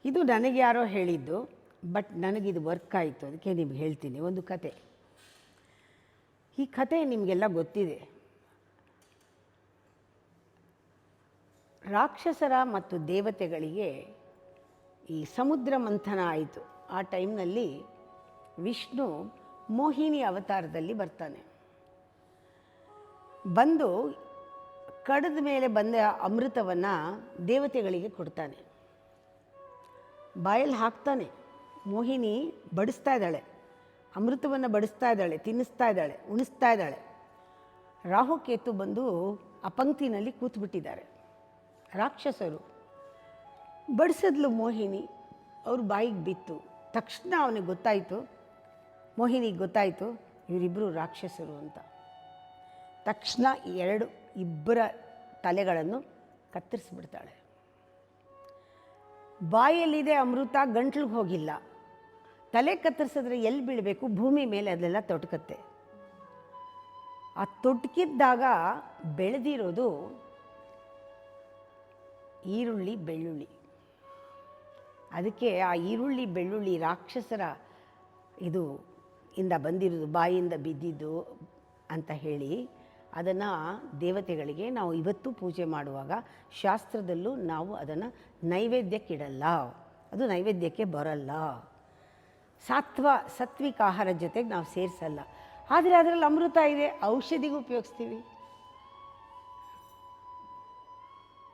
ಇದು ನನಗೆ ಯಾರೋ ಹೇಳಿದ್ದು, ಬಟ್ ನನಗಿದು ವರ್ಕ್ ಆಯಿತು, ಅದಕ್ಕೆ ನಿಮ್ಗೆ ಹೇಳ್ತೀನಿ ಒಂದು ಕತೆ. ಈ ಕತೆ ನಿಮಗೆಲ್ಲ ಗೊತ್ತಿದೆ. ರಾಕ್ಷಸರ ಮತ್ತು ದೇವತೆಗಳಿಗೆ ಈ ಸಮುದ್ರ ಮಂಥನ ಆಯಿತು. ಆ ಟೈಮ್ನಲ್ಲಿ ವಿಷ್ಣು ಮೋಹಿನಿ ಅವತಾರದಲ್ಲಿ ಬರ್ತಾನೆ. ಬಂದು ಕಡದ ಮೇಲೆ ಬಂದ ಅಮೃತವನ್ನು ದೇವತೆಗಳಿಗೆ ಕೊಡ್ತಾನೆ. ಬಾಯಲ್ಲಿ ಹಾಕ್ತಾನೆ. ಮೋಹಿನಿ ಬಡಿಸ್ತಾ ಇದ್ದಾಳೆ, ಅಮೃತವನ್ನು ಬಡಿಸ್ತಾ ಇದ್ದಾಳೆ, ತಿನ್ನಿಸ್ತಾ ಇದ್ದಾಳೆ, ಉಣಿಸ್ತಾ ಇದ್ದಾಳೆ. ರಾಹುಕೇತು ಬಂದು ಆ ಪಂಕ್ತಿನಲ್ಲಿ ಕೂತ್ಬಿಟ್ಟಿದ್ದಾರೆ. ರಾಕ್ಷಸರು ಬಡಿಸಿದ್ಲು ಮೋಹಿನಿ, ಅವ್ರ ಬಾಯಿಗೆ ಬಿತ್ತು. ತಕ್ಷಣ ಅವನಿಗೆ ಗೊತ್ತಾಯಿತು, ಮೋಹಿನಿಗೆ ಗೊತ್ತಾಯಿತು ಇವರಿಬ್ಬರು ರಾಕ್ಷಸರು ಅಂತ. ತಕ್ಷಣ ಇಬ್ಬರ ತಲೆಗಳನ್ನು ಕತ್ತರಿಸ್ಬಿಡ್ತಾಳೆ. ಬಾಯಲ್ಲಿದೆ ಅಮೃತ, ಗಂಟ್ಲಿಗೆ ಹೋಗಿಲ್ಲ. ತಲೆ ಕತ್ತರಿಸಿದ್ರೆ ಎಲ್ಲಿ ಬೀಳಬೇಕು? ಭೂಮಿ ಮೇಲೆ ಅದೆಲ್ಲ ತೊಟ್ಕತ್ತೆ. ಆ ತೊಟ್ಕಿದ್ದಾಗ ಬೆಳೆದಿರೋದು ಈರುಳ್ಳಿ ಬೆಳ್ಳುಳ್ಳಿ. ಅದಕ್ಕೆ ಆ ಈರುಳ್ಳಿ ಬೆಳ್ಳುಳ್ಳಿ ರಾಕ್ಷಸರ ಇಂದ ಬಂದಿರೋದು, ಬಾಯಿಂದ ಬಿದ್ದಿದ್ದು ಅಂತ ಹೇಳಿ ಅದನ್ನು ದೇವತೆಗಳಿಗೆ ನಾವು ಇವತ್ತು ಪೂಜೆ ಮಾಡುವಾಗ ಶಾಸ್ತ್ರದಲ್ಲೂ ನಾವು ಅದನ್ನು ನೈವೇದ್ಯಕ್ಕಿಡಲ್ಲ, ಅದು ನೈವೇದ್ಯಕ್ಕೆ ಬರಲ್ಲ. ಸಾತ್ವಿಕ ಆಹಾರದ ಜೊತೆಗೆ ನಾವು ಸೇರಿಸಲ್ಲ. ಆದರೆ ಅದರಲ್ಲಿ ಅಮೃತ ಇದೆ, ಔಷಧಿಗೂ ಉಪಯೋಗಿಸ್ತೀವಿ.